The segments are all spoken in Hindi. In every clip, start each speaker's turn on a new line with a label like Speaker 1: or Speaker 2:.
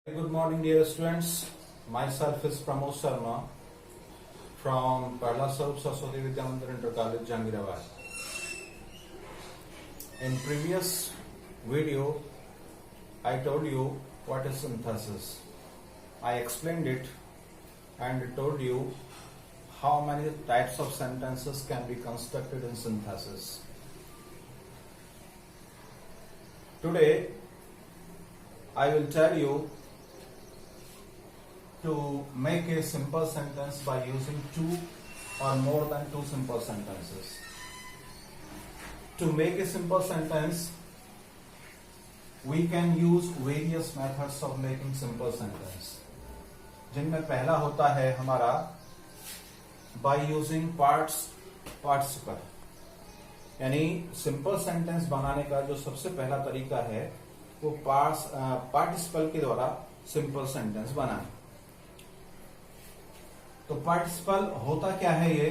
Speaker 1: Good morning, dear students. Myself is Pramod Sharma from Pahla Sarup Saraswati Vidya Mandir Inter College, Jangirabad. In previous video, I told you what is synthesis. I explained it and told you how many types of sentences can be constructed in synthesis. Today, I will tell you to make a simple sentence by using two or more than two simple sentences. To make a simple sentence, we can use various methods of making simple sentence. जिनमें पहला होता है हमारा by using participle. यानी सिंपल सेंटेंस बनाने का जो सबसे पहला तरीका है वो पार्टिसिपल के द्वारा सिंपल सेंटेंस बनाना. तो पार्टिसिपल होता क्या है? ये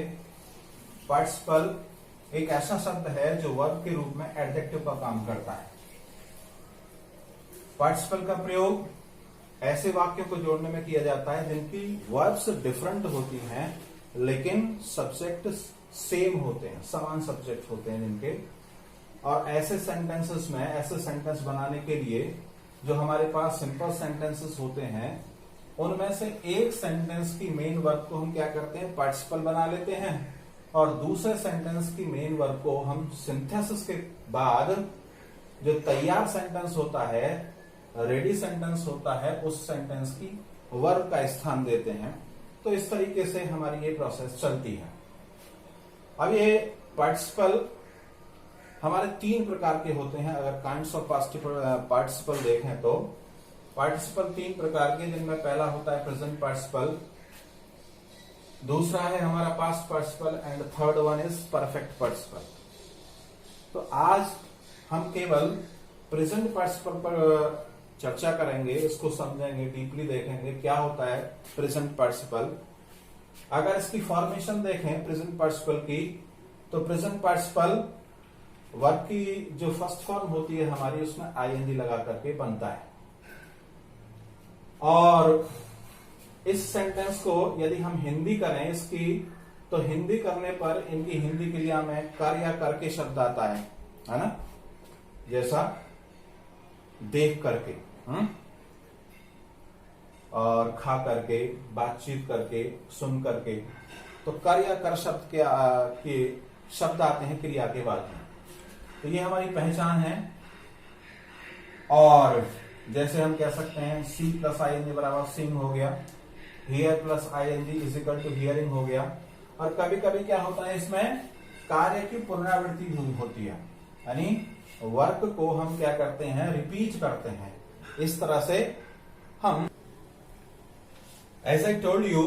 Speaker 1: पार्टिसिपल एक ऐसा शब्द है जो वर्ब के रूप में एडजेक्टिव का काम करता है. पार्टिसिपल का प्रयोग ऐसे वाक्यों को जोड़ने में किया जाता है जिनकी वर्ब्स डिफरेंट होती हैं लेकिन सब्जेक्ट सेम होते हैं, समान सब्जेक्ट होते हैं जिनके. और ऐसे सेंटेंसेस में ऐसे सेंटेंस बनाने के लिए जो हमारे पास सिंपल सेंटेंसेस होते हैं उनमें से एक सेंटेंस की मेन वर्ब को हम क्या करते हैं? पार्टिसिपल बना लेते हैं. और दूसरे सेंटेंस की मेन वर्ब को हम सिंथेसिस के बाद जो तैयार सेंटेंस होता है, रेडी सेंटेंस होता है, उस सेंटेंस की वर्ब का स्थान देते हैं. तो इस तरीके से हमारी ये प्रोसेस चलती है. अब ये पार्टिसिपल हमारे तीन प्रकार के होते हैं. अगर काइंड्स ऑफ पार्टिसिपल देखें तो पार्टिसिपल तीन प्रकार के, जिनमें पहला होता है प्रेजेंट पार्टिसिपल, दूसरा है हमारा past participle and third one is perfect participle. तो आज हम केवल प्रेजेंट पार्टिसिपल पर चर्चा करेंगे, इसको समझेंगे, डीपली देखेंगे क्या होता है प्रेजेंट पार्टिसिपल. अगर इसकी फॉर्मेशन देखें प्रेजेंट पार्टिसिपल की, तो प्रेजेंट पार्टिसिपल वर्ब की जो फर्स्ट फॉर्म होती है हमारी, उसमें आईएनजी लगा करके बनता है. और इस सेंटेंस को यदि हम हिंदी करें इसकी, तो हिंदी करने पर इनकी हिंदी क्रिया में कर या करके शब्द आता है ना, जैसा देख करके, और खा करके, बातचीत करके, सुन करके. तो कर या कर शब्द के शब्द आते हैं क्रिया के बाद में. तो ये हमारी पहचान है. और जैसे हम कह सकते हैं सी प्लस आई एन जी बराबर सिंग हो गया, hear plus I N G is equal to hearing हो गया. और कभी कभी क्या होता है, इसमें कार्य की पुनरावृत्ति होती है, यानी वर्क को हम क्या करते हैं? रिपीट करते हैं. इस तरह से हम, as I told you,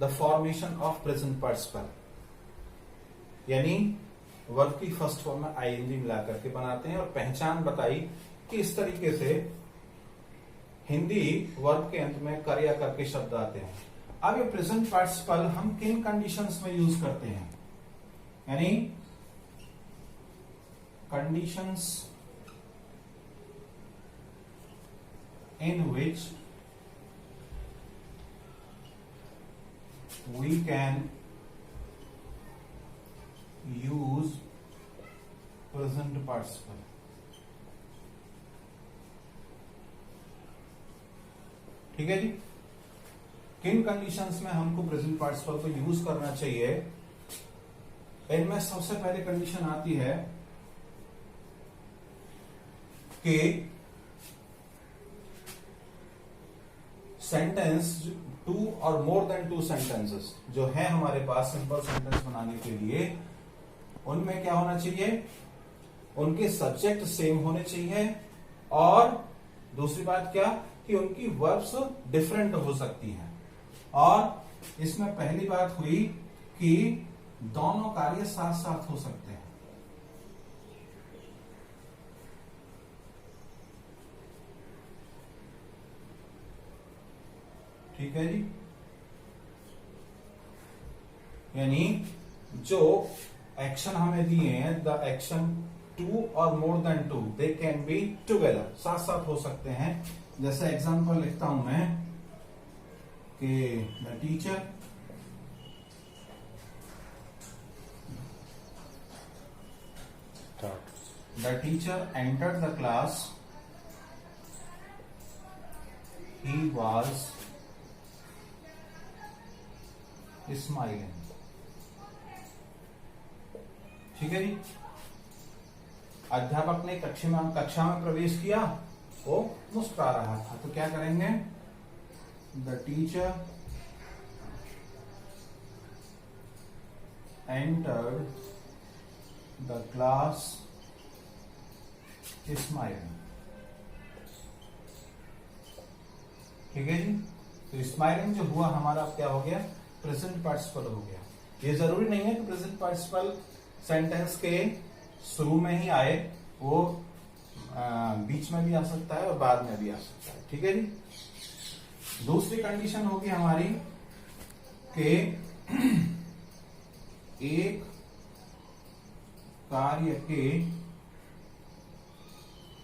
Speaker 1: the formation of present participle, यानी वर्ब की फर्स्ट फॉर्म में आईएनजी मिलाकर के बनाते हैं. और पहचान बताई कि इस तरीके से हिंदी वर्ब के अंत में कर या करके शब्द आते हैं. अब ये प्रेजेंट पार्टिसिपल हम किन कंडीशंस में यूज करते हैं? यानी conditions in which we can use present participle. ठीक है जी. किन कंडीशंस में हमको प्रेजेंट पार्टिसिपल को यूज करना चाहिए? इनमें सबसे पहले कंडीशन आती है कि सेंटेंस टू और मोर देन टू सेंटेंसेस जो है हमारे पास सिंपल सेंटेंस बनाने के लिए, उनमें क्या होना चाहिए? उनके सब्जेक्ट सेम होने चाहिए. और दूसरी बात क्या कि उनकी वर्ब्स डिफरेंट हो सकती हैं. और इसमें पहली बात हुई कि दोनों कार्य साथ साथ हो सकते हैं. ठीक है जी. यानी जो एक्शन हमें दिए हैं, द एक्शन टू और more than two, they can be together, साथ साथ हो सकते हैं। जैसे एग्जांपल लिखता हूं मैं कि the teacher entered the class, he was smiling। ठीक है जी। अध्यापक ने कक्षा में प्रवेश किया, वो मुस्कुरा रहा था। तो क्या करेंगे, the teacher entered the class smiling. ठीक है जी। तो स्माइलिंग जो हुआ हमारा क्या हो गया, प्रेजेंट पार्टिसिपल हो गया। ये जरूरी नहीं है कि प्रेजेंट पार्टिसिपल सेंटेंस के शुरू में ही आए, वो बीच में भी आ सकता है और बाद में भी आ सकता है। ठीक है जी। दूसरी कंडीशन होगी हमारी कि एक कार्य के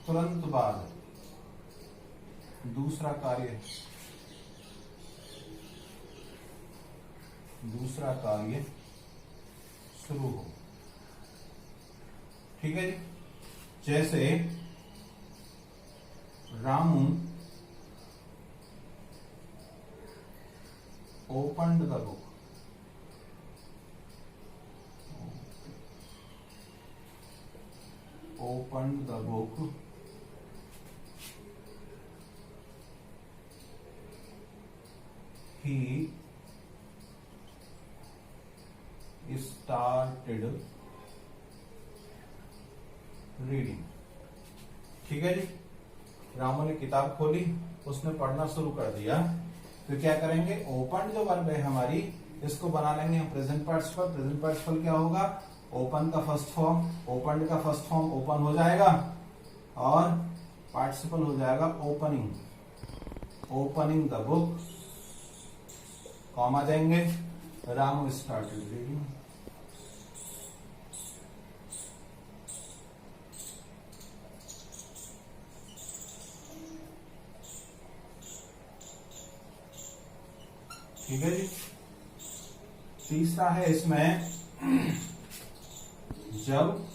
Speaker 1: तुरंत बाद दूसरा कार्य शुरू हो। ठीक है जी। जैसे Ramu opened the book, he started reading। ठीक है जी। रामू ने किताब खोली, उसने पढ़ना शुरू कर दिया। तो क्या करेंगे, ओपन जो वर्ब है हमारी, इसको बना लेंगे हम प्रेजेंट पार्टिसिपल। प्रेजेंट पार्टिसिपल क्या होगा, ओपन का फर्स्ट फॉर्म, ओपन का फर्स्ट फॉर्म ओपन हो जाएगा और पार्टिसिपल हो जाएगा ओपनिंग द बुक, कॉमा देंगे, रामू स्टार्टेड रीडिंग। ठीक है जी। तीसरा है इसमें, जब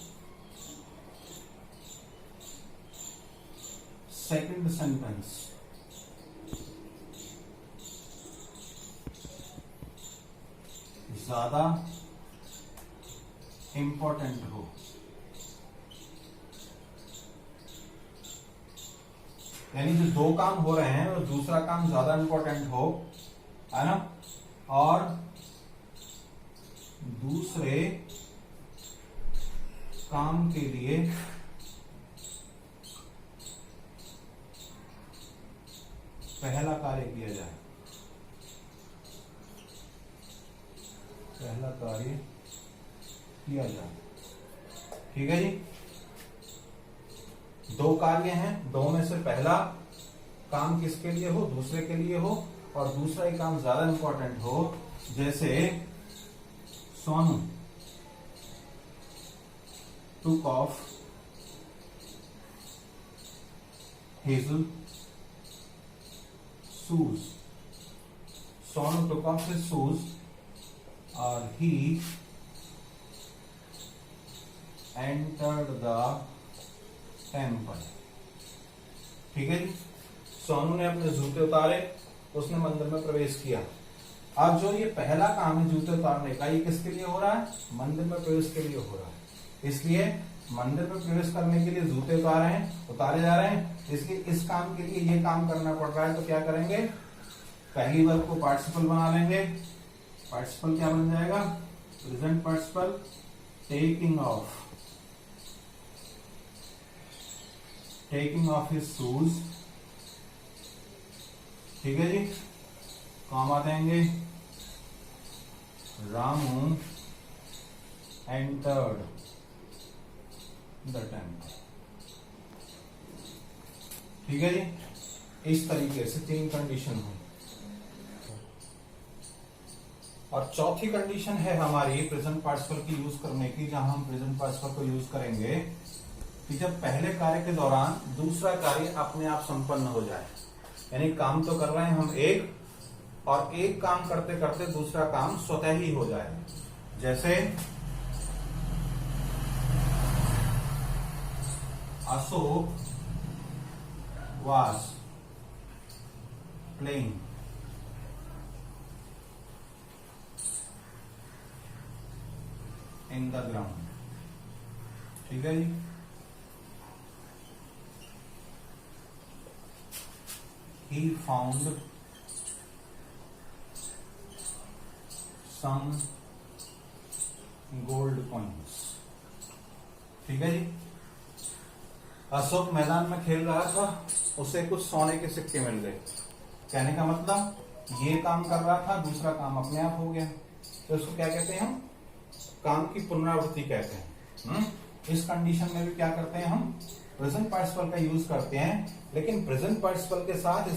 Speaker 1: सेकंड सेंटेंस ज्यादा इंपॉर्टेंट हो, यानी जो दो काम हो रहे हैं और दूसरा काम ज्यादा इंपॉर्टेंट हो, है ना, और दूसरे काम के लिए पहला कार्य किया जाए, ठीक है जी। दो कार्य हैं, दो में से पहला काम किसके लिए हो, दूसरे के लिए हो, और दूसरा ही काम ज्यादा इंपॉर्टेंट हो। जैसे Sonu took off his shoes, Sonu took off his shoes और he entered the temple। ठीक है जी। सोनू ने अपने जूते उतारे, उसने मंदिर में प्रवेश किया। अब जो ये पहला काम है जूते उतारने का, ये किसके लिए हो रहा है, मंदिर में प्रवेश के लिए हो रहा है। इसलिए मंदिर में प्रवेश करने के लिए जूते उतारे जा रहे हैं, इसलिए इस काम के लिए ये काम करना पड़ रहा है। तो क्या करेंगे, पहली वर्ब को पार्टिसिपल बना लेंगे। पार्टिसिपल क्या बन जाएगा, present participle, taking of his shoes. ठीक है जी। कॉमा देंगे, रामू एंटर्ड द टेम्पल। ठीक है जी। इस तरीके से तीन कंडीशन हुई। और चौथी कंडीशन है हमारी प्रेजेंट पार्टिसिपल की यूज करने की, जहां हम प्रेजेंट पार्टिसिपल को यूज करेंगे कि जब पहले कार्य के दौरान दूसरा कार्य अपने आप संपन्न हो जाए, यानी काम तो कर रहे हैं हम एक, और एक काम करते करते दूसरा काम स्वतः ही हो जाए। जैसे Ashok was playing in the ground। ठीक है जी। He found some gold coins। ठीक है जी। अशोक मैदान में खेल रहा था, उसे कुछ सोने के सिक्के मिल गए। कहने का मतलब ये काम कर रहा था, दूसरा काम अपने आप हो गया, तो इसको क्या कहते हैं हम? काम की पुनरावृत्ति कहते हैं। इस कंडीशन में भी क्या करते हैं हम? प्रेजेंट पार्टिसिपल का यूज करते हैं, लेकिन प्रेजेंट पार्टिसिपल के साथ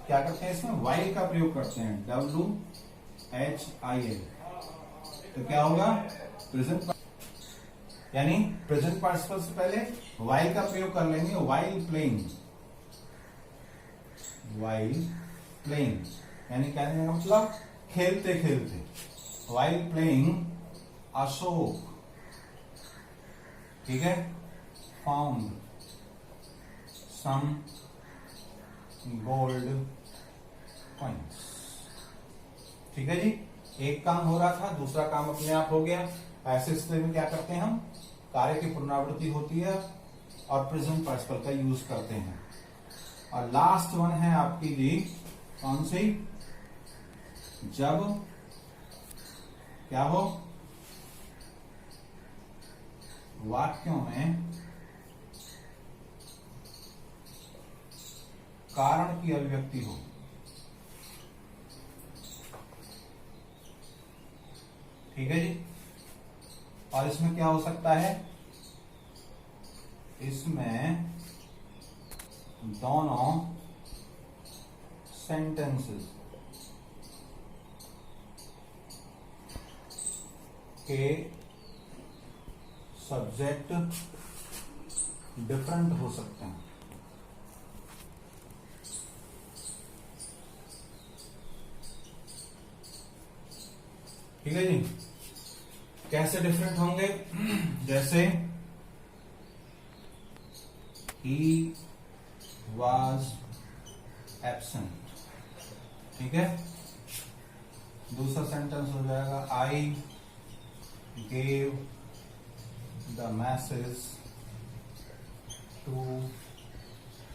Speaker 1: क्या करते हैं? इसमें वाइल का प्रयोग करते हैं, WHIL। तो क्या होगा? प्रेजेंट, यानी प्रेजेंट पार्टिसिपल से पहले वाइल का प्रयोग कर लेंगे, वाइल प्लेइंग। वाइल प्लेइंग यानी कहने का मतलब खेलते खेलते। वाइल प्लेइंग अशोक, ठीक है, फाउंड सम गोल्ड कॉइन्स। ठीक है जी। एक काम हो रहा था, दूसरा काम अपने आप हो गया। ऐसे स्थिति में क्या करते हैं हम? कार्य की पुनरावृत्ति होती है और प्रेजेंट पार्टिसिपल का यूज करते हैं। और लास्ट वन है आपकी जी, कौन सी? जब क्या हो? वाक्यों में कारण की अभिव्यक्ति हो। ठीक है जी। और इसमें क्या हो सकता है? इसमें दोनों सेंटेंसेस के सब्जेक्ट डिफरेंट हो सकते हैं। ठीक है जी। कैसे डिफरेंट होंगे? जैसे he was absent। ठीक है। दूसरा सेंटेंस हो जाएगा I gave the message to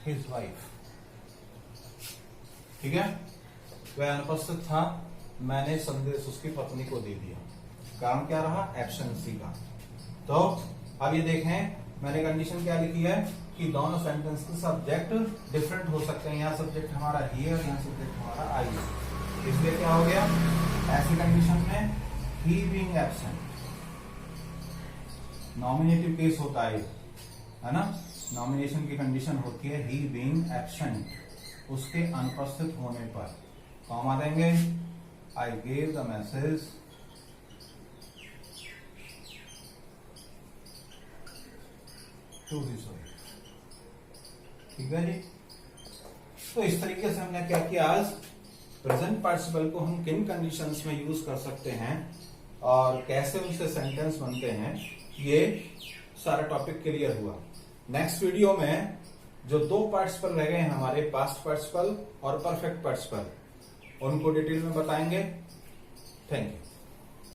Speaker 1: his wife। ठीक है। वह अनुपस्थित था, मैंने संदेश उसकी पत्नी को दे दिया। काम क्या रहा? एब्सेंसी का। तो अब ये देखें, मैंने कंडीशन क्या लिखी है कि दोनों सेंटेंस के सब्जेक्ट डिफरेंट हो सकते हैं। यहाँ सब्जेक्ट हमारा ही है और यहाँ सब्जेक्ट हमारा आई है। इसलिए क्या हो गया? ऐसी कंडीशन में ही बीइंग एब्सेंट, नॉमिनेटिव केस होता है ना। नॉमिनेशन की कंडीशन होती है ही बीइंग एब्सेंट, उसके अनुपस्थित होने पर कॉमा देंगे, I gave the message to his wife. ठीक है जी। तो इस तरीके से हमने क्या किया आज? प्रेजेंट पार्टिसिपल को हम किन कंडीशंस में यूज कर सकते हैं और कैसे उनसे सेंटेंस बनते हैं, ये सारा टॉपिक क्लियर हुआ। नेक्स्ट वीडियो में जो दो पार्टिसिपल रह गए हैं हमारे, पास्ट पार्टिसिपल और परफेक्ट पार्टिसिपल, उनको डिटेल में बताएंगे। Thank you.